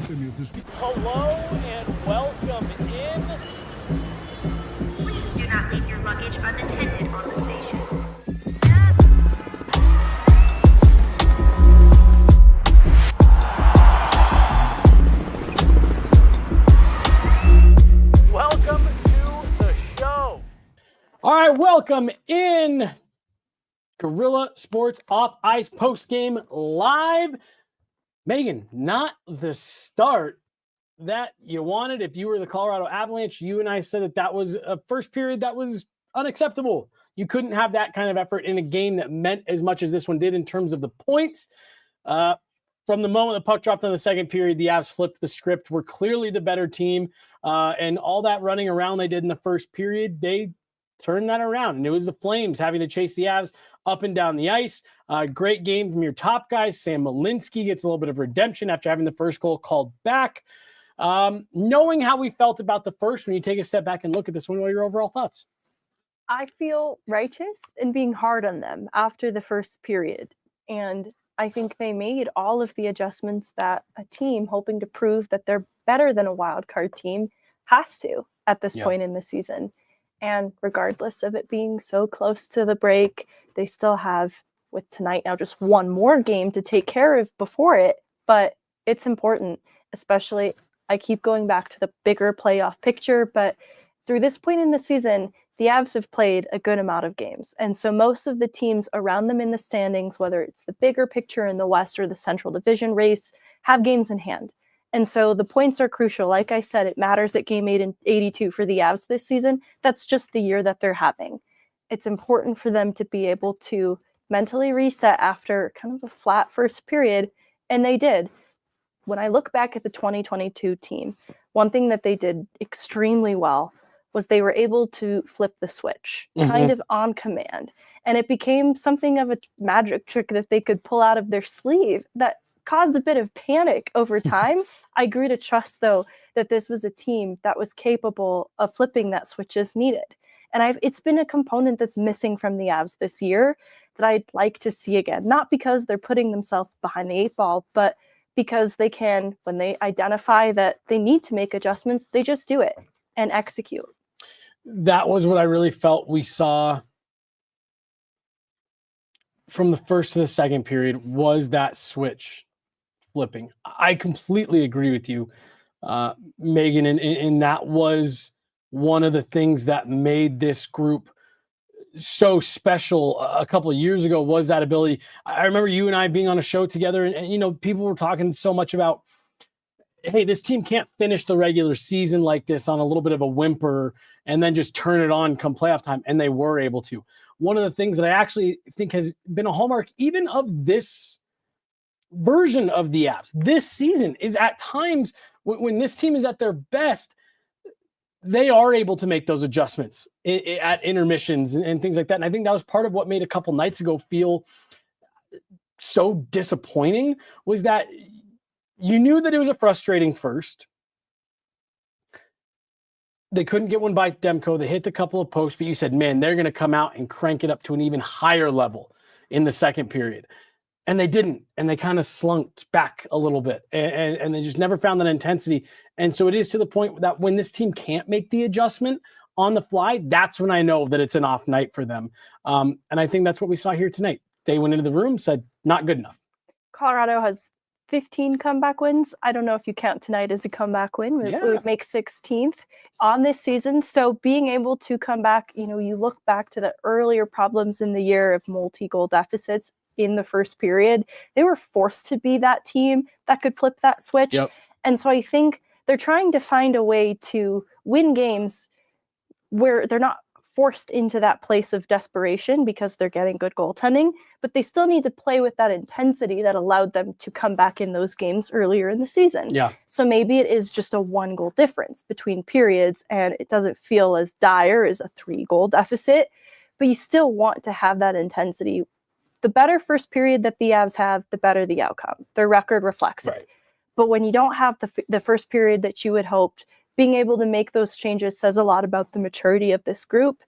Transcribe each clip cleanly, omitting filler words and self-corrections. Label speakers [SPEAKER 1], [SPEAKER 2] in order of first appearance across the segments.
[SPEAKER 1] Hello and welcome in.
[SPEAKER 2] Please do not leave your luggage unattended on the station.
[SPEAKER 1] Welcome to the show. All right, welcome in. Guerilla Sports Off Ice post-game live. Megan, not the start that you wanted. If you were the Colorado Avalanche, you and I said that was a first period that was unacceptable. You couldn't have that kind of effort in a game that meant as much as this one did in terms of the points. From the moment the puck dropped in the second period, the Avs flipped the script. Were clearly the better team. And all that running around they did in the first period, they turned that around. And it was the Flames having to chase the Avs up and down the ice. Great game from your top guys. Sam Malinsky gets a little bit of redemption after having the first goal called back. Knowing how we felt about the first, when you take a step back and look at this one, what are your overall thoughts?
[SPEAKER 3] I feel righteous in being hard on them after the first period. And I think they made all of the adjustments that a team hoping to prove that they're better than a wild card team has to at this point in the season. And regardless of it being so close to the break, they still have, with tonight now, just one more game to take care of before it. But it's important, especially, I keep going back to the bigger playoff picture, but through this point in the season, the Avs have played a good amount of games. And so most of the teams around them in the standings, whether it's the bigger picture in the West or the Central Division race, have games in hand. And so the points are crucial. Like I said, it matters at game 82 for the Avs this season. That's just the year that they're having. It's important for them to be able to mentally reset after kind of a flat first period, and they did. When I look back at the 2022 team, one thing that they did extremely well was they were able to flip the switch kind of on command. And it became something of a magic trick that they could pull out of their sleeve that caused a bit of panic over time. I grew to trust, though, that this was a team that was capable of flipping that switch as needed. And it's been a component that's missing from the Avs this year that I'd like to see again. Not because they're putting themselves behind the eight ball, but because they can, when they identify that they need to make adjustments, they just do it and execute.
[SPEAKER 1] That was what I really felt we saw from the first to the second period, was that switch flipping. I completely agree with you, Megan, and that was one of the things that made this group so special a couple of years ago, was that ability. I remember you and I being on a show together, and you know, people were talking so much about, hey, this team can't finish the regular season like this on a little bit of a whimper and then just turn it on come playoff time, and they were able to. One of the things that I actually think has been a hallmark even of this version of the Avs this season is, at times when this team is at their best, they are able to make those adjustments at intermissions and things like that. And I think that was part of what made a couple nights ago feel so disappointing, was that you knew that it was a frustrating first. They couldn't get one by Demko. They hit a couple of posts, but you said, man, they're going to come out and crank it up to an even higher level in the second period. And they didn't. And they kind of slunked back a little bit. And they just never found that intensity. And so it is to the point that when this team can't make the adjustment on the fly, that's when I know that it's an off night for them. And I think that's what we saw here tonight. They went into the room, said, not good enough.
[SPEAKER 3] Colorado has 15 comeback wins. I don't know if you count tonight as a comeback win. It would make 16th on this season. So being able to come back, you know, you look back to the earlier problems in the year of multi-goal deficits in the first period. They were forced to be that team that could flip that switch. And so I think they're trying to find a way to win games where they're not forced into that place of desperation because they're getting good goaltending, but they still need to play with that intensity that allowed them to come back in those games earlier in the season. So maybe it is just a 1-goal difference between periods, and it doesn't feel as dire as a 3-goal deficit, but you still want to have that intensity. The better first period that the Avs have, the better the outcome. Their record reflects it. But when you don't have the first period that you had hoped, being able to make those changes says a lot about the maturity of this group.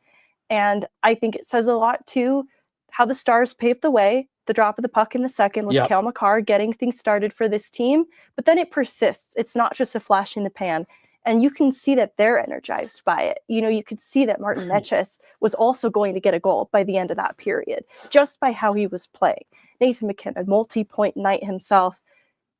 [SPEAKER 3] And I think it says a lot, too, how the Stars paved the way the drop of the puck in the second with
[SPEAKER 1] Yep.
[SPEAKER 3] Cale Makar getting things started for this team, but then it persists. It's not just a flash in the pan. And you can see that they're energized by it. You know, you could see that Martin Necas was also going to get a goal by the end of that period, just by how he was playing. Nathan MacKinnon, multi-point night himself.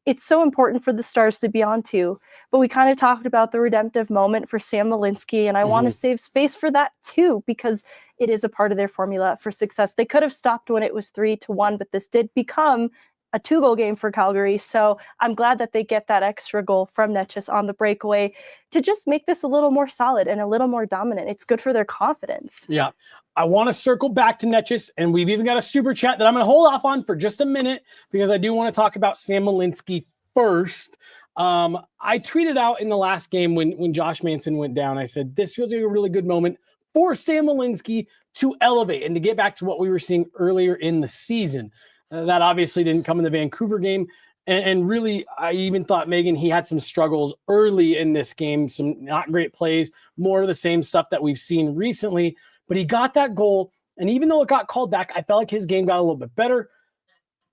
[SPEAKER 3] It's so important for the Stars to be on too. But we kind of talked about the redemptive moment for Sam Malinsky, and I want to save space for that too, because it is a part of their formula for success. They could have stopped when it was 3-1, but this did become a 2-goal game for Calgary. So I'm glad that they get that extra goal from Necas on the breakaway to just make this a little more solid and a little more dominant. It's good for their confidence.
[SPEAKER 1] Yeah. I want to circle back to Necas, and we've even got a super chat that I'm going to hold off on for just a minute because I do want to talk about Sam Malinsky first. I tweeted out in the last game when Josh Manson went down, I said, this feels like a really good moment for Sam Malinsky to elevate and to get back to what we were seeing earlier in the season. That obviously didn't come in the Vancouver game. And really, I even thought, Megan, he had some struggles early in this game, some not great plays, more of the same stuff that we've seen recently. But he got that goal, and even though it got called back, I felt like his game got a little bit better.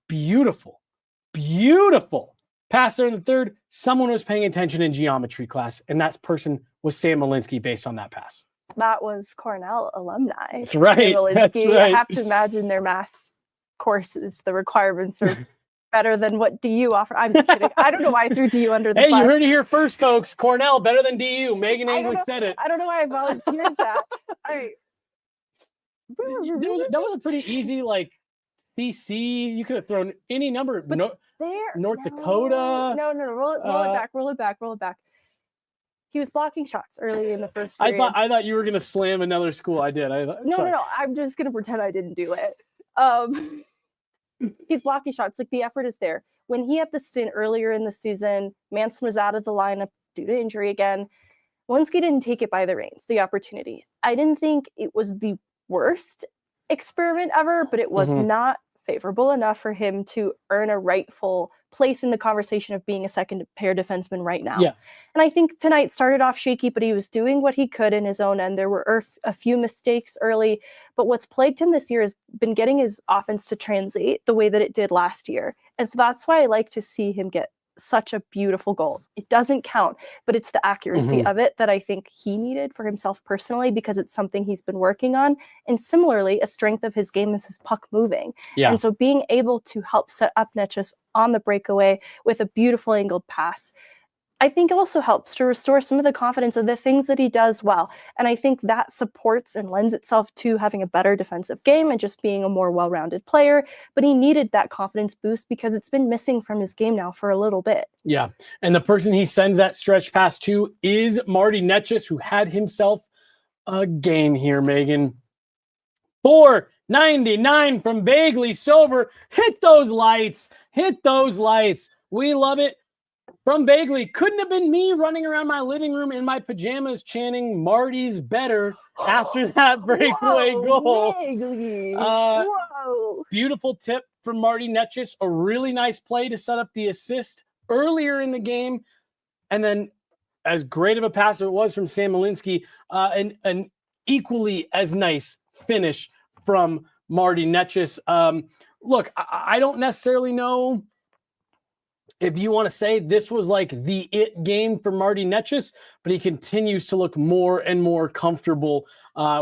[SPEAKER 1] Beautiful, beautiful pass there in the third. Someone was paying attention in geometry class, and that person was Sam Malinsky based on that pass.
[SPEAKER 3] That was Cornell alumni.
[SPEAKER 1] That's right. That's right.
[SPEAKER 3] I have to imagine their math courses, the requirements are better than what DU offer. I'm just kidding. I don't know why I threw DU under the bus.
[SPEAKER 1] Hey, you heard it here first, folks. Cornell better than DU. Meghan Angley said it.
[SPEAKER 3] I don't know why I volunteered that. All right.
[SPEAKER 1] That was a pretty easy, like, CC. You could have thrown any number. North Dakota.
[SPEAKER 3] No. Roll it back. He was blocking shots early in the first period.
[SPEAKER 1] I thought you were going to slam another school. I did.
[SPEAKER 3] No. I'm just going to pretend I didn't do it. He's blocking shots. Like, the effort is there. When he had the stint earlier in the season, Manson was out of the lineup due to injury again. Malinsky didn't take it by the reins, the opportunity. I didn't think it was the worst experiment ever, but it was not favorable enough for him to earn a rightful place in the conversation of being a second pair defenseman right now. Yeah. And I think tonight started off shaky, but he was doing what he could in his own end. There were a few mistakes early, but what's plagued him this year has been getting his offense to translate the way that it did last year. And so that's why I like to see him get such a beautiful goal. It doesn't count, but it's the accuracy of it that I think he needed for himself personally, because it's something he's been working on. And similarly, a strength of his game is his puck moving. Yeah. And so being able to help set up Necas on the breakaway with a beautiful angled pass, I think also helps to restore some of the confidence of the things that he does well. And I think that supports and lends itself to having a better defensive game and just being a more well-rounded player. But he needed that confidence boost because it's been missing from his game now for a little bit. Yeah. And the person he sends that stretch pass to is Marty Necas, who had himself a game here, Megan. 499 from Vaguely Sober. Hit those lights. Hit those lights. We love it. From Vaguely, couldn't have been me running around my living room in my pajamas chanting Marty's better after that breakaway goal. Beautiful tip from Marty Necas. A really nice play to set up the assist earlier in the game. And then, as great of a pass as it was from Sam Malinsky, an equally as nice finish from Marty Necas. Look, I don't necessarily know if you want to say this was like the it game for Marty Necas, but he continues to look more and more comfortable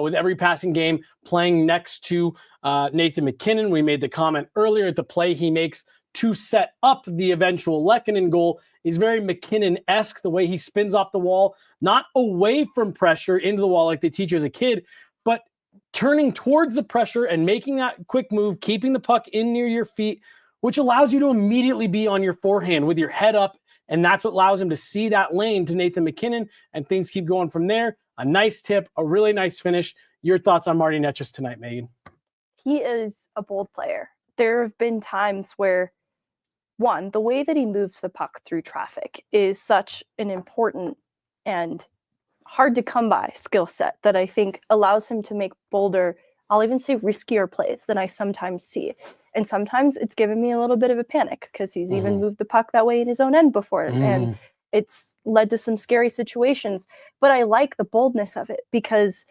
[SPEAKER 3] with every passing game, playing next to Nathan MacKinnon. We made the comment earlier at the play he makes to set up the eventual Lehkonen goal is very MacKinnon-esque, the way he spins off the wall, not away from pressure into the wall like they teach you as a kid, but turning towards the pressure and making that quick move, keeping the puck in near your feet, which allows you to immediately be on your forehand with your head up. And that's what allows him to see that lane to Nathan MacKinnon, and things keep going from there. A nice tip, a really nice finish. Your thoughts on Marty Necas tonight, Megan? He is a bold player. There have been times where, one, the way that he moves the puck through traffic is such an important and hard to come by skill set that I think allows him to make bolder, I'll even say riskier plays than I sometimes see. And sometimes it's given me a little bit of a panic because he's even moved the puck that way in his own end before. And it's led to some scary situations. But I like the boldness of it because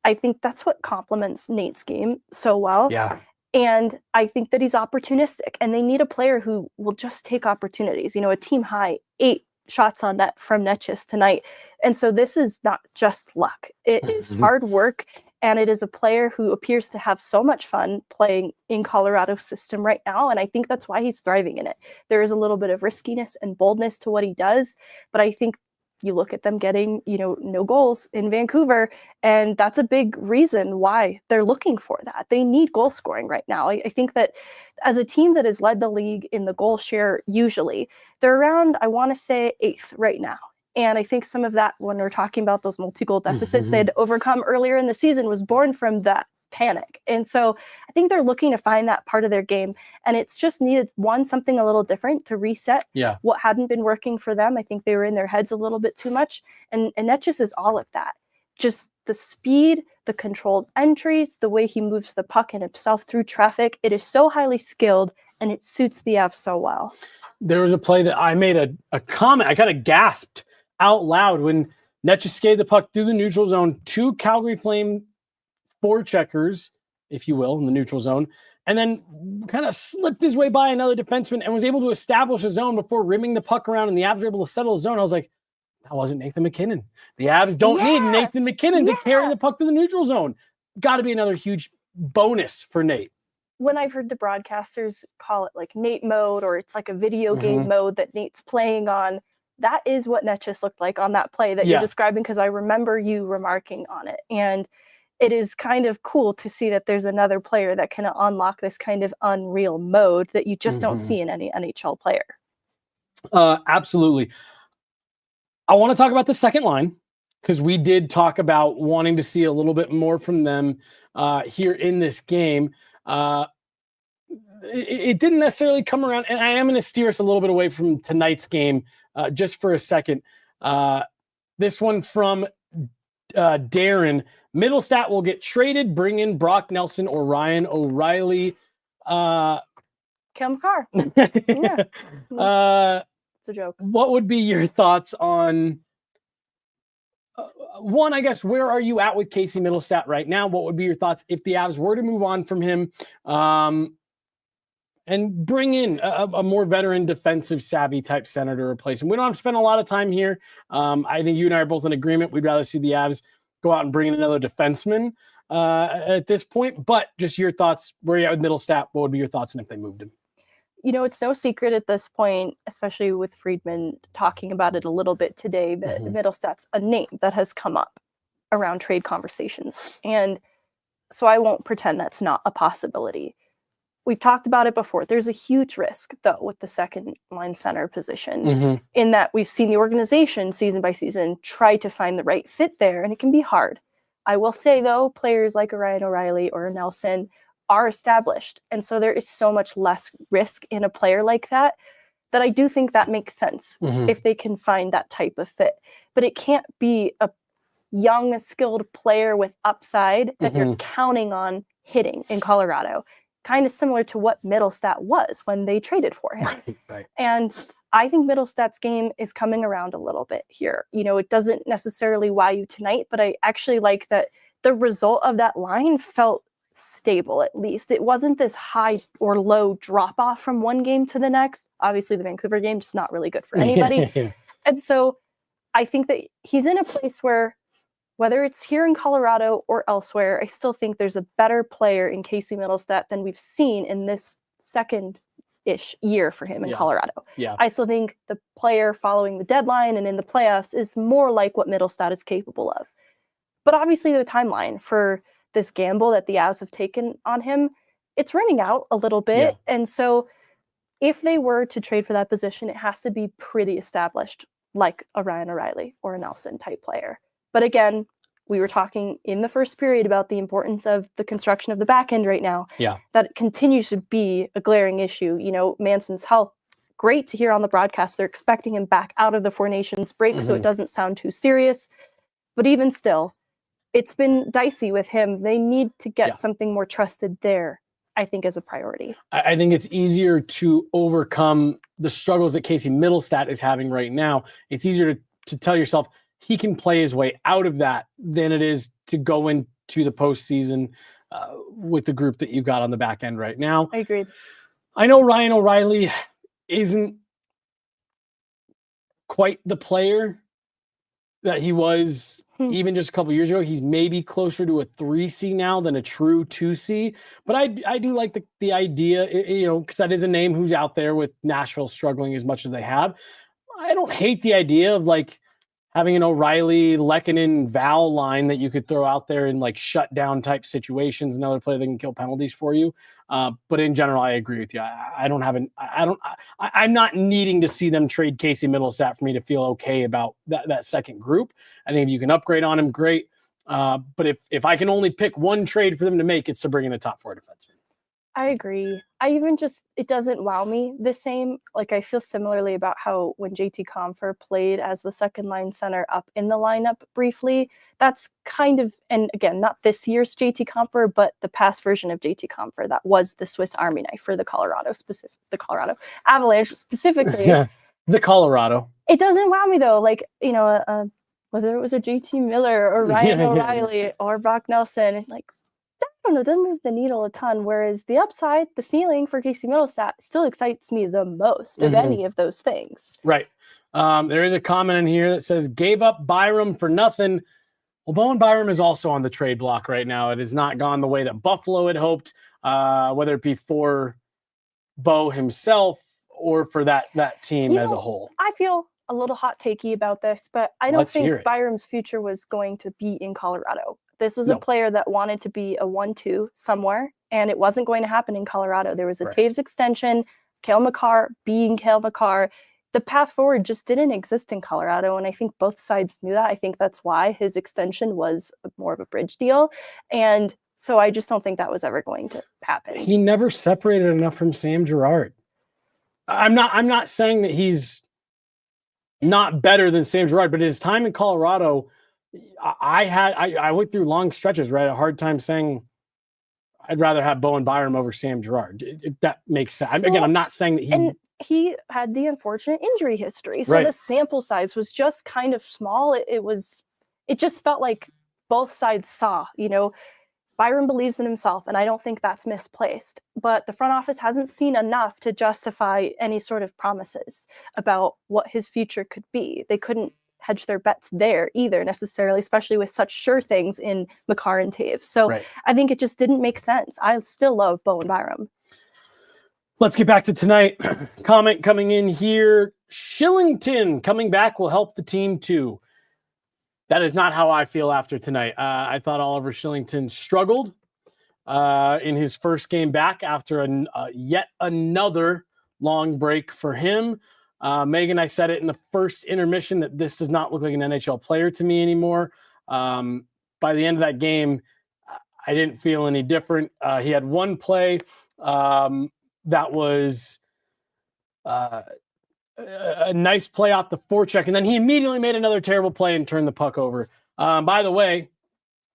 [SPEAKER 3] I think that's what complements Nate's game so well. Yeah. And I think that he's opportunistic, and they need a player who will just take opportunities. A team high 8 shots on net from Necas tonight. And so this is not just luck. It is hard work, and it is a player who appears to have so much fun playing in Colorado's system right now. And I think that's why he's thriving in it. There is a little bit of riskiness and boldness to what he does, but I think you look at them getting, no goals in Vancouver, and that's a big reason why they're looking for that. They need goal scoring right now. I think that as a team that has led the league in the goal share, usually they're around, I want to say 8th right now. And I think some of that, when we're talking about those multi-goal deficits they had to overcome earlier in the season, was born from that panic. And so I think they're looking to find that part of their game, and it's just needed something a little different to reset what hadn't been working for them. I think they were in their heads a little bit too much, and Necas is all of that. Just the speed, the controlled entries, the way he moves the puck and himself through traffic. It is so highly skilled, and it suits the Avs so well.
[SPEAKER 1] There was a play that I made a comment. I kind of gasped out loud when Necas skated the puck through the neutral zone, 2 Calgary Flame forecheckers, if you will, in the neutral zone, and then kind of slipped his way by another defenseman and was able to establish a zone before rimming the puck around, and the Avs were able to settle the zone. I was like, that wasn't Nathan MacKinnon. The Avs don't need Nathan MacKinnon to carry the puck to the neutral zone. Got to be another huge bonus for Nate.
[SPEAKER 3] When I've heard the broadcasters call it like Nate mode, or it's like a video game mode that Nate's playing on, that is what Necas looked like on that play that you're describing, because I remember you remarking on it. And it is kind of cool to see that there's another player that can unlock this kind of unreal mode that you just don't see in any NHL player.
[SPEAKER 1] Absolutely. I want to talk about the second line, because we did talk about wanting to see a little bit more from them here in this game. It didn't necessarily come around, and I am going to steer us a little bit away from tonight's game just for a second. This one from Darren. Middlestat will get traded, bring in Brock Nelson or Ryan O'Reilly.
[SPEAKER 3] Cale Makar.
[SPEAKER 1] It's
[SPEAKER 3] a joke.
[SPEAKER 1] What would be your thoughts on one, I guess, where are you at with Casey Middlestat right now? What would be your thoughts if the Avs were to move on from him and bring in a more veteran defensive savvy type center to replace him? We don't have to spend a lot of time here. I think you and I are both in agreement. We'd rather see the Avs go out and bring in another defenseman at this point, but just your thoughts, where you at with Middlestat? What would be your thoughts, and if they moved him?
[SPEAKER 3] It's no secret at this point, especially with Friedman talking about it a little bit today, that Middlestat's a name that has come up around trade conversations. And so I won't pretend that's not a possibility. We've talked about it before. There's a huge risk, though, with the second line center position, in that we've seen the organization season by season try to find the right fit there, and it can be hard. I will say, though, players like a Ryan O'Reilly or a Nelson are established, and so there is so much less risk in a player like that I do think that makes sense if they can find that type of fit. But it can't be a young, skilled player with upside that you're counting on hitting in Colorado. Kind of similar to what Middlestat was when they traded for him.
[SPEAKER 1] Right.
[SPEAKER 3] And I think Middlestat's game is coming around a little bit here. It doesn't necessarily wow you tonight, but I actually like that the result of that line felt stable, at least. It wasn't this high or low drop off from one game to the next. Obviously, the Vancouver game, just not really good for anybody. And so I think that he's in a place where, whether it's here in Colorado or elsewhere, I still think there's a better player in Casey Middlestat than we've seen in this second-ish year for him in Colorado. I still think the player following the deadline and in the playoffs is more like what Middlestat is capable of. But obviously the timeline for this gamble that the Avs have taken on him, it's running out a little bit. And so if they were to trade for that position, it has to be pretty established, like a Ryan O'Reilly or a Nelson type player. But again, we were talking in the first period about the importance of the construction of the back end right now. That continues to be a glaring issue. Manson's health, great to hear on the broadcast. They're expecting him back out of the Four Nations break, so it doesn't sound too serious. But even still, it's been dicey with him. They need to get something more trusted there, I think, as a priority.
[SPEAKER 1] I think it's easier to overcome the struggles that Casey Middlestat is having right now. It's easier to tell yourself he can play his way out of that than it is to go into the postseason with the group that you've got on the back end right now.
[SPEAKER 3] I agree.
[SPEAKER 1] I know Ryan O'Reilly isn't quite the player that he was even just a couple years ago. He's maybe closer to a 3C now than a true 2C. But I do like the idea, because that is a name who's out there with Nashville struggling as much as they have. I don't hate the idea of like having an O'Reilly, Lehkonen, Val line that you could throw out there in like shutdown type situations, another player that can kill penalties for you. But in general, I agree with you. I'm not needing to see them trade Casey Middlestat for me to feel okay about that second group. I think if you can upgrade on him, great. But if I can only pick one trade for them to make, it's to bring in a top 4 defenseman.
[SPEAKER 3] I agree. It doesn't wow me the same. Like, I feel similarly about how when JT Compher played as the second line center up in the lineup briefly, that's kind of, and again, not this year's JT Compher, but the past version of JT Compher that was the Swiss Army knife for the Colorado Avalanche specifically.
[SPEAKER 1] Yeah, the Colorado.
[SPEAKER 3] It doesn't wow me though. Like, whether it was a JT Miller or Ryan O'Reilly or Brock Nelson, like, I don't know, doesn't move the needle a ton. Whereas the upside, the ceiling for Casey Middlestat still excites me the most of any of those things.
[SPEAKER 1] Right. There is a comment in here that says, gave up Byram for nothing. Well, Bowen Byram is also on the trade block right now. It has not gone the way that Buffalo had hoped, whether it be for Bo himself or for that team as a whole.
[SPEAKER 3] I feel a little hot takey about this, but I don't think Byram's future was going to be in Colorado. This was a player that wanted to be a 1-2 somewhere, and it wasn't going to happen in Colorado. There was a Taves extension, Cale Makar being Cale Makar. The path forward just didn't exist in Colorado, and I think both sides knew that. I think that's why his extension was more of a bridge deal, and so I just don't think that was ever going to happen.
[SPEAKER 1] He never separated enough from Sam Girard. I'm not saying that he's not better than Sam Girard, but his time in Colorado, I went through long stretches where I had a hard time saying I'd rather have Bowen Byram over Sam Girard. If that makes sense. Again, I'm not saying that
[SPEAKER 3] he had the unfortunate injury history. So the sample size was just kind of small. It just felt like both sides saw, Byram believes in himself, and I don't think that's misplaced. But the front office hasn't seen enough to justify any sort of promises about what his future could be. They couldn't hedge their bets there either necessarily, especially with such sure things in Makar and Taves. So I think it just didn't make sense. I still love Bowen Byram.
[SPEAKER 1] Let's get back to tonight. Comment coming in here. Shillington coming back will help the team too. That is not how I feel after tonight. I thought Oliver Shillington struggled in his first game back after yet another long break for him. Megan, I said it in the first intermission that this does not look like an NHL player to me anymore. By the end of that game, I didn't feel any different. He had one play that was a nice play off the forecheck, and then he immediately made another terrible play and turned the puck over. By the way,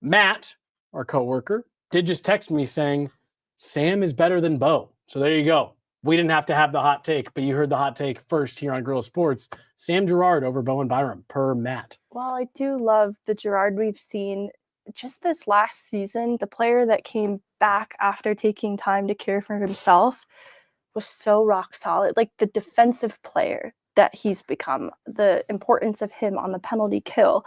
[SPEAKER 1] Matt, our coworker, did just text me saying Sam is better than Bo. So there you go. We didn't have to have the hot take, but you heard the hot take first here on Guerrilla Sports. Sam Girard over Bowen Byram, per Matt.
[SPEAKER 3] Well, I do love the Girard we've seen just this last season. The player that came back after taking time to care for himself was so rock solid. Like, the defensive player that he's become, the importance of him on the penalty kill,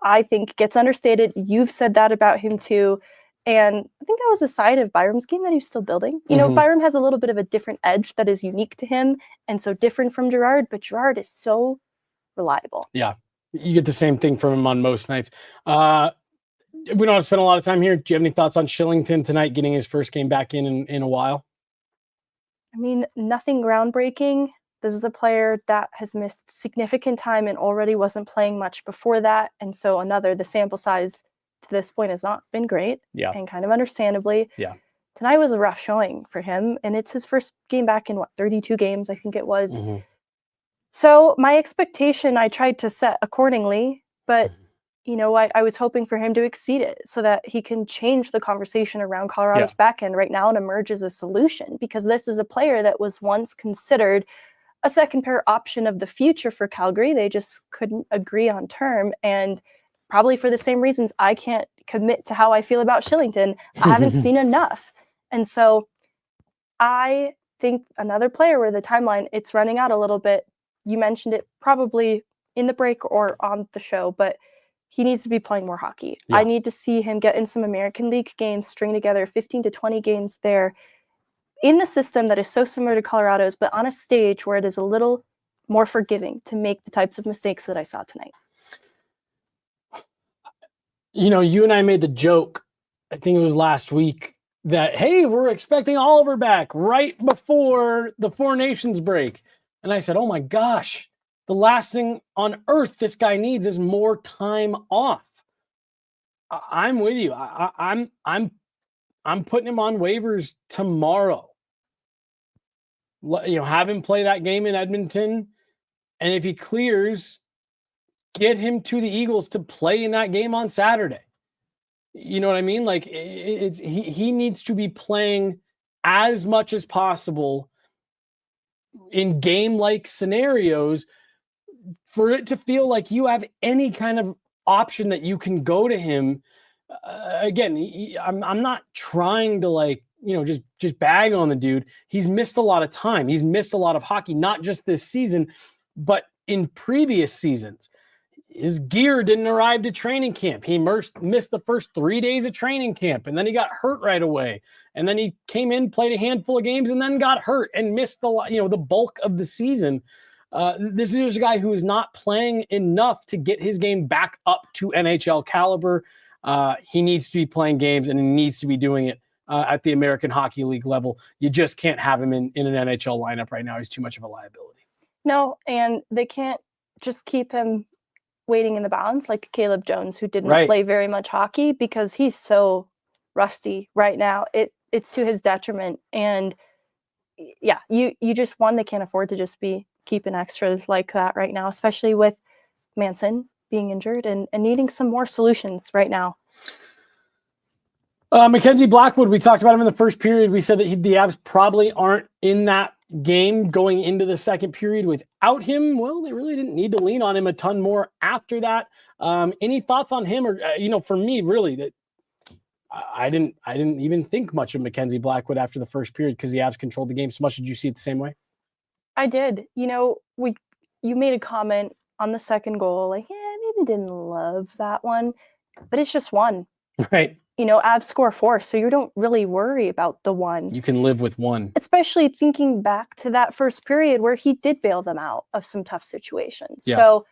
[SPEAKER 3] I think gets understated. You've said that about him too. And I think that was a side of Byram's game that he's still building. Byram has a little bit of a different edge that is unique to him, and so different from Girard, but Girard is so reliable.
[SPEAKER 1] Yeah, you get the same thing from him on most nights. We don't have to spend a lot of time here. Do you have any thoughts on Shillington tonight getting his first game back in a while?
[SPEAKER 3] I mean, nothing groundbreaking. This is a player that has missed significant time and already wasn't playing much before that. And so the sample size to this point has not been great.
[SPEAKER 1] Yeah.
[SPEAKER 3] And kind of understandably.
[SPEAKER 1] Yeah.
[SPEAKER 3] Tonight was a rough showing for him. And it's his first game back in 32 games, I think it was. So my expectation, I tried to set accordingly, but I was hoping for him to exceed it so that he can change the conversation around Colorado's back end right now and emerge as a solution, because this is a player that was once considered a second pair option of the future for Calgary. They just couldn't agree on term, and probably for the same reasons I can't commit to how I feel about Shillington. I haven't seen enough. And so I think another player where the timeline, it's running out a little bit. You mentioned it probably in the break or on the show, but he needs to be playing more hockey.
[SPEAKER 1] Yeah.
[SPEAKER 3] I need to see him get in some American League games, string together 15 to 20 games there in the system that is so similar to Colorado's, but on a stage where it is a little more forgiving to make the types of mistakes that I saw tonight.
[SPEAKER 1] You know, you and I made the joke, I think it was last week, that, hey, we're expecting Oliver back right before the Four Nations break. And I said, oh my gosh, the last thing on earth this guy needs is more time off. I'm with you. I'm putting him on waivers tomorrow. You know, have him play that game in Edmonton, and if he clears, get him to the Eagles to play in that game on Saturday. You know what I mean? Like, he needs to be playing as much as possible in game-like scenarios for it to feel like you have any kind of option that you can go to him. Again, I'm not trying to, like, you know, just bag on the dude. He's missed a lot of time. He's missed a lot of hockey, not just this season, but in previous seasons. His gear didn't arrive to training camp. He missed the first 3 days of training camp, and then he got hurt right away. And then he came in, played a handful of games, and then got hurt and missed the bulk of the season. This is a guy who is not playing enough to get his game back up to NHL caliber. He needs to be playing games, and he needs to be doing it at the American Hockey League level. You just can't have him in an NHL lineup right now. He's too much of a liability. No, and they can't just keep him waiting in the balance like Caleb Jones, who didn't play very much hockey, because he's so rusty right now. It's to his detriment. And yeah, you just, they can't afford to just be keeping extras like that right now, especially with Manson being injured and needing some more solutions right now. Mackenzie Blackwood, we talked about him in the first period. We said that the Avs probably aren't in that game going into the second period without him. Well, they really didn't need to lean on him a ton more after that. Any thoughts on him? Or for me, really, that I didn't even think much of Mackenzie Blackwood after the first period because the Avs controlled the game so much. Did you see it the same way? I did. You made a comment on the second goal, like, maybe didn't love that one, but it's just one. Right. Avs score 4, so you don't really worry about the one. You can live with one. Especially thinking back to that first period where he did bail them out of some tough situations. Yeah. So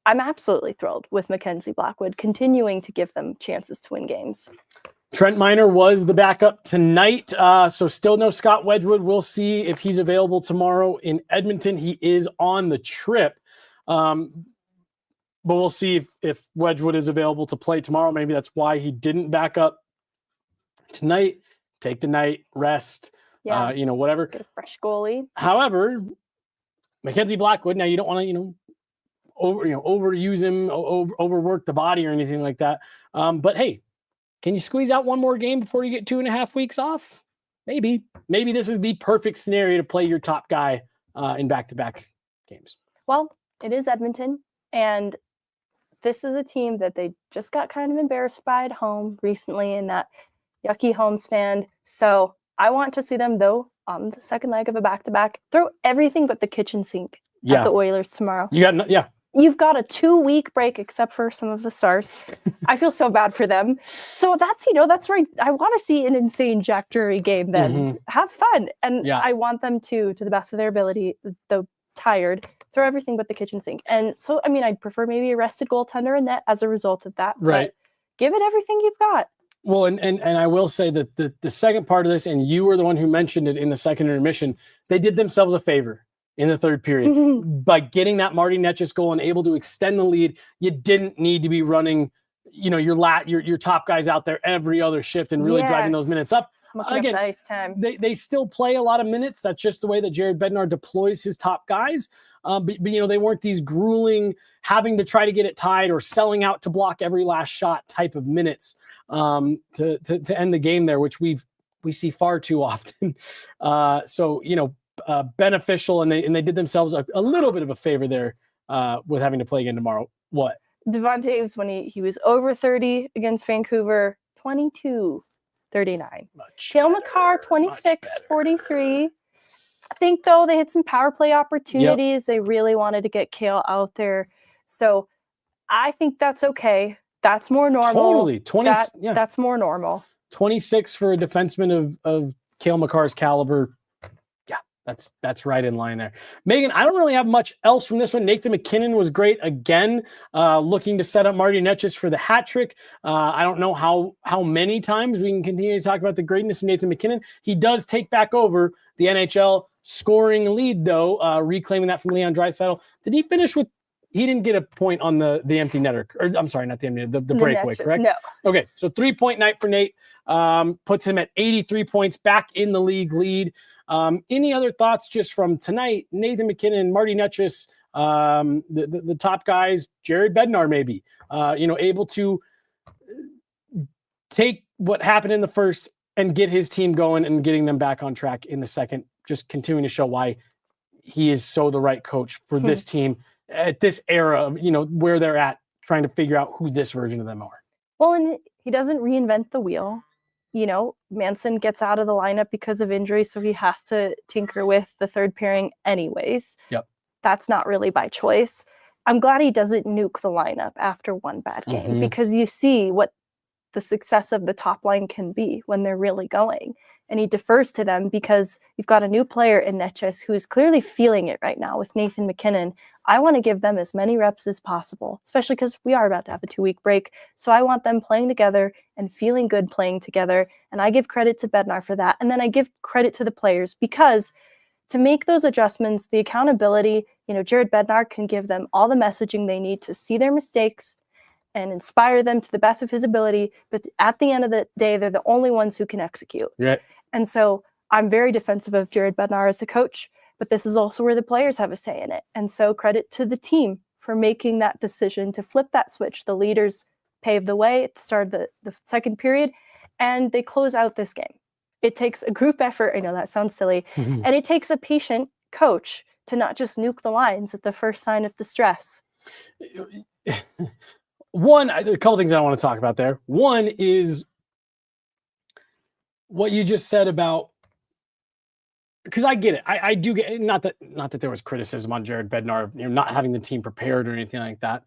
[SPEAKER 1] I'm absolutely thrilled with Mackenzie Blackwood continuing to give them chances to win games. Trent Miner was the backup tonight, so still no Scott Wedgwood. We'll see if he's available tomorrow in Edmonton. He is on the trip. But we'll see if Wedgwood is available to play tomorrow. Maybe that's why he didn't back up tonight. Take the night, rest, whatever. Get a fresh goalie. However, Mackenzie Blackwood, now you don't want to, overuse him, overwork the body or anything like that. But hey, can you squeeze out one more game before you get 2.5 weeks off? Maybe this is the perfect scenario to play your top guy in back-to-back games. Well, it is Edmonton, and this is a team that they just got kind of embarrassed by at home recently in that yucky homestand. So I want to see them, though, on the second leg of a back-to-back, throw everything but the kitchen sink at the Oilers tomorrow. You've got a 2-week break, except for some of the Stars. I feel so bad for them. So that's right. I want to see an insane Jack Drury game then. Mm-hmm. Have fun. And I want them to the best of their ability, though tired, throw everything but the kitchen sink. And so, I'd prefer maybe a rested goaltender in net as a result of that. Right. But give it everything you've got. Well, and I will say that the second part of this, and you were the one who mentioned it in the second intermission, they did themselves a favor in the third period by getting that Marty Netjes goal and able to extend the lead. You didn't need to be running, your top guys out there every other shift and really driving those minutes up. Again, ice time. They still play a lot of minutes. That's just the way that Jared Bednar deploys his top guys. But they weren't these grueling, having to try to get it tied or selling out to block every last shot type of minutes to end the game there, which we see far too often. Beneficial, and they did themselves a little bit of a favor there with having to play again tomorrow. What?
[SPEAKER 3] Devon Taves, when he was over 30 against Vancouver, 22-39. Cale Makar, 26-43. I think, though, they had some power play opportunities. They really wanted to get Cale out there. So I think that's okay. That's more normal.
[SPEAKER 1] Totally.
[SPEAKER 3] That's more normal.
[SPEAKER 1] 26 for a defenseman of Cale Makar's caliber. Yeah, that's right in line there. Megan, I don't really have much else from this one. Nathan MacKinnon was great again, looking to set up Marty Necas for the hat trick. I don't know how many times we can continue to talk about the greatness of Nathan MacKinnon. He does take back over the NHL scoring lead, though, reclaiming that from Leon Draisaitl. Did he finish with? He didn't get a point on the empty netter, or I'm sorry, not the empty netter, the breakaway, correct?
[SPEAKER 3] No.
[SPEAKER 1] Okay, so 3-point night for Nate, puts him at 83 points, back in the league lead. Any other thoughts just from tonight? Nathan MacKinnon, Marty Necas, the top guys, Jared Bednar maybe, able to take what happened in the first and get his team going and getting them back on track in the second, just continuing to show why he is so the right coach for this team at this era of, where they're at, trying to figure out who this version of them are.
[SPEAKER 3] Well, and he doesn't reinvent the wheel. Manson gets out of the lineup because of injury, so he has to tinker with the third pairing anyways.
[SPEAKER 1] Yep.
[SPEAKER 3] That's not really by choice. I'm glad he doesn't nuke the lineup after one bad game because you see what the success of the top line can be when they're really going. And he defers to them because you've got a new player in Necas who is clearly feeling it right now with Nathan MacKinnon. I want to give them as many reps as possible, especially because we are about to have a 2-week break. So I want them playing together and feeling good playing together. And I give credit to Bednar for that. And then I give credit to the players because to make those adjustments, the accountability, Jared Bednar can give them all the messaging they need to see their mistakes and inspire them to the best of his ability. But at the end of the day, they're the only ones who can execute.
[SPEAKER 1] Yeah.
[SPEAKER 3] And so I'm very defensive of Jared Bednar as a coach, but this is also where the players have a say in it. And so credit to the team for making that decision to flip that switch. The leaders paved the way at the start of the second period, and they close out this game. It takes a group effort. I know that sounds silly. And it takes a patient coach to not just nuke the lines at the first sign of distress.
[SPEAKER 1] A couple things I want to talk about there. One is what you just said about, because I get it. I do get it. Not that there was criticism on Jared Bednar, not having the team prepared or anything like that.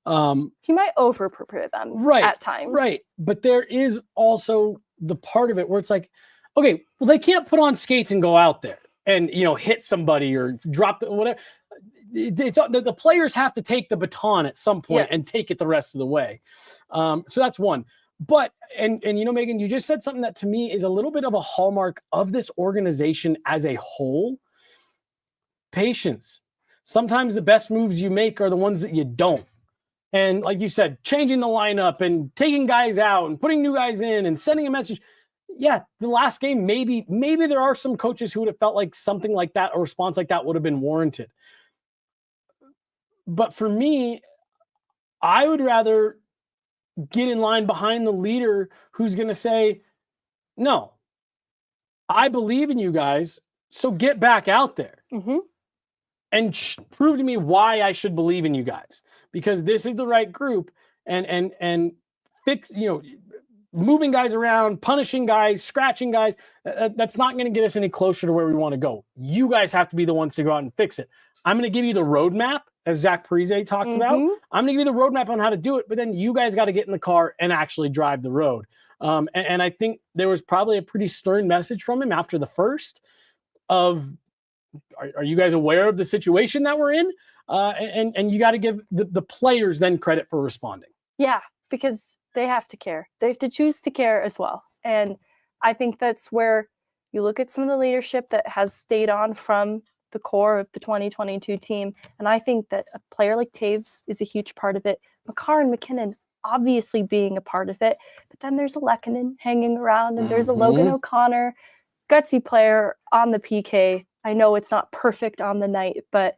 [SPEAKER 3] He might over prepare them at times. Right.
[SPEAKER 1] But there is also the part of it where it's like, okay, well, they can't put on skates and go out there and, hit somebody or drop whatever. It's the players have to take the baton at some point and take it the rest of the way. So that's one. But, and Megan, you just said something that to me is a little bit of a hallmark of this organization as a whole. Patience. Sometimes the best moves you make are the ones that you don't. And like you said, changing the lineup and taking guys out and putting new guys in and sending a message. Yeah, the last game, maybe there are some coaches who would have felt like something like that, a response like that would have been warranted. But for me, I would rather get in line behind the leader who's going to say, no, I believe in you guys, so get back out there and prove to me why I should believe in you guys, because this is the right group, and fix, moving guys around, punishing guys, scratching guys, that's not going to get us any closer to where we want to go. You guys have to be the ones to go out and fix it. I'm going to give you the roadmap, as Zach Parise talked about. I'm going to give you the roadmap on how to do it, but then you guys got to get in the car and actually drive the road. And I think there was probably a pretty stern message from him after the first of, are you guys aware of the situation that we're in? And you got to give the players then credit for responding.
[SPEAKER 3] Yeah, because they have to care. They have to choose to care as well. And I think that's where you look at some of the leadership that has stayed on from the core of the 2022 team. And I think that a player like Taves is a huge part of it. Makar and MacKinnon obviously being a part of it. But then there's a Lehkonen hanging around, and there's a Logan O'Connor, gutsy player on the PK. I know it's not perfect on the night, but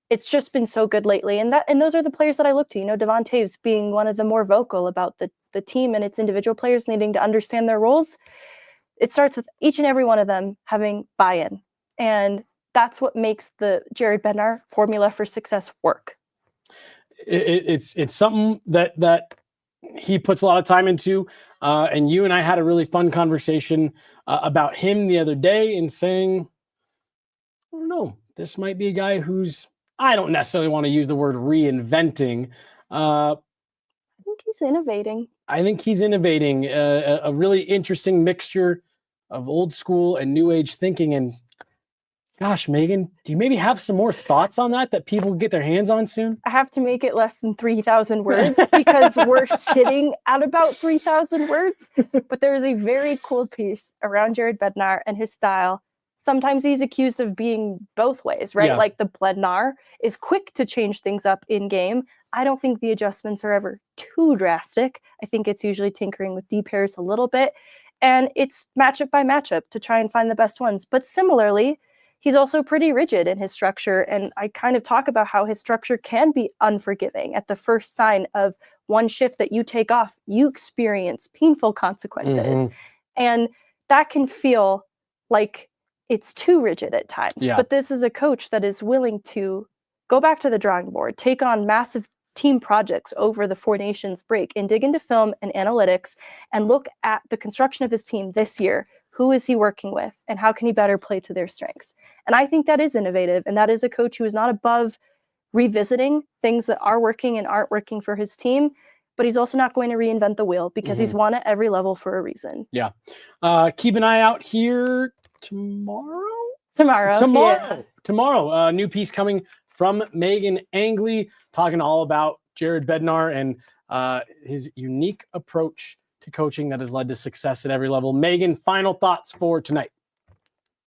[SPEAKER 3] it's just been so good lately. And those are the players that I look to. Devon Taves being one of the more vocal about the team and its individual players needing to understand their roles. It starts with each and every one of them having buy-in. And that's what makes the Jared Bednar formula for success work.
[SPEAKER 1] it's something that he puts a lot of time into. And you and I had a really fun conversation about him the other day and saying, I don't know, this might be a guy who's, I don't necessarily want to use the word reinventing.
[SPEAKER 3] I think he's innovating.
[SPEAKER 1] I think he's innovating a really interesting mixture of old school and new age thinking. And gosh, Meghan, do you maybe have some more thoughts on that people can get their hands on soon?
[SPEAKER 3] I have to make it less than 3,000 words because we're sitting at about 3,000 words. But there is a very cool piece around Jared Bednar and his style. Sometimes he's accused of being both ways, right?
[SPEAKER 1] Yeah.
[SPEAKER 3] Like the Bednar is quick to change things up in game. I don't think the adjustments are ever too drastic. I think it's usually tinkering with D pairs a little bit. And it's matchup by matchup to try and find the best ones. But similarly, he's also pretty rigid in his structure. And I kind of talk about how his structure can be unforgiving. At the first sign of one shift that you take off, you experience painful consequences.
[SPEAKER 1] Mm-hmm.
[SPEAKER 3] And that can feel like it's too rigid at times.
[SPEAKER 1] Yeah.
[SPEAKER 3] But this is a coach that is willing to go back to the drawing board, take on massive team projects over the Four Nations break, and dig into film and analytics and look at the construction of his team this year. Who is he working with, and how can he better play to their strengths? And I think that is innovative, and that is a coach who is not above revisiting things that are working and aren't working for his team, but he's also not going to reinvent the wheel because he's won at every level for a reason.
[SPEAKER 1] Yeah. Keep an eye out here tomorrow. Tomorrow. New piece coming from Meghan Angley, talking all about Jared Bednar and his unique approach to coaching that has led to success at every level. Meghan, final thoughts for tonight.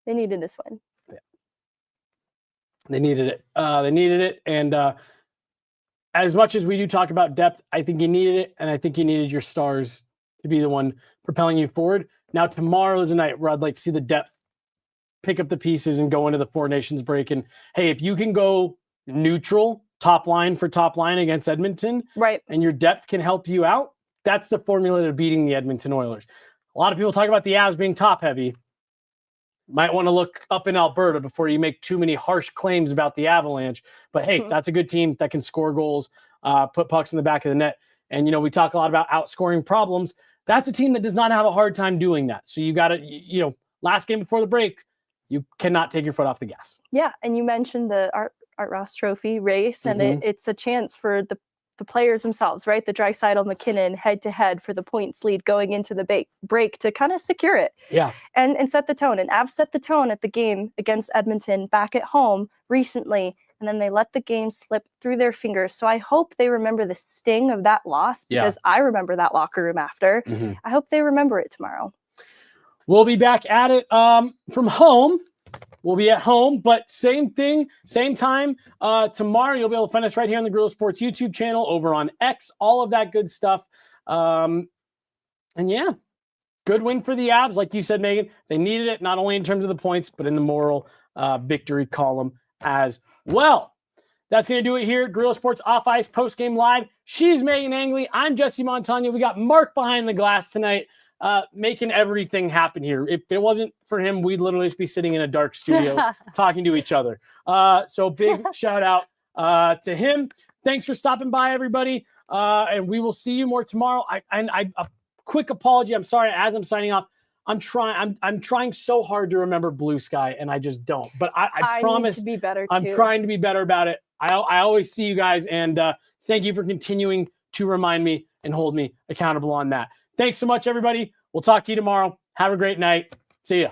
[SPEAKER 3] They needed this one.
[SPEAKER 1] Yeah. They needed it. And as much as we do talk about depth, I think you needed it. And I think you needed your stars to be the one propelling you forward. Now, tomorrow is a night where I'd like to see the depth pick up the pieces and go into the Four Nations break. And hey, if you can go neutral, top line for top line against Edmonton,
[SPEAKER 3] right,
[SPEAKER 1] and your depth can help you out, that's the formula to beating the Edmonton Oilers. A lot of people talk about the Avs being top heavy. Might want to look up in Alberta before you make too many harsh claims about the Avalanche. But hey, that's a good team that can score goals, put pucks in the back of the net. And, we talk a lot about outscoring problems. That's a team that does not have a hard time doing that. So you got to, last game before the break, you cannot take your foot off the gas.
[SPEAKER 3] Yeah, and you mentioned the Art Ross Trophy race, and it's a chance for the players themselves, right? The Draisaitl McKinnon head-to-head for the points lead going into the break to kind of secure it.
[SPEAKER 1] Yeah.
[SPEAKER 3] And set the tone. And Avs set the tone at the game against Edmonton back at home recently, and then they let the game slip through their fingers. So I hope they remember the sting of that loss, because I remember that locker room after. I hope they remember it tomorrow.
[SPEAKER 1] We'll be back at it from home. We'll be at home, but same thing, same time. Tomorrow, you'll be able to find us right here on the Guerilla Sports YouTube channel, over on X, all of that good stuff. And yeah, good win for the Avs. Like you said, Meghan, they needed it, not only in terms of the points, but in the moral victory column as well. That's going to do it here. Guerilla Sports Off Ice Post-Game Live. She's Meghan Angley. I'm Jesse Montano. We got Mark behind the glass tonight, making everything happen here. If it wasn't for him, we'd literally just be sitting in a dark studio talking to each other. So big shout out to him. Thanks for stopping by, everybody. And we will see you more tomorrow. A quick apology. I'm sorry. As I'm signing off, I'm trying so hard to remember Blue Sky, and I just don't. But I promise
[SPEAKER 3] need to be better too.
[SPEAKER 1] I'm trying to be better about it. I always see you guys, and thank you for continuing to remind me and hold me accountable on that. Thanks so much, everybody. We'll talk to you tomorrow. Have a great night. See ya.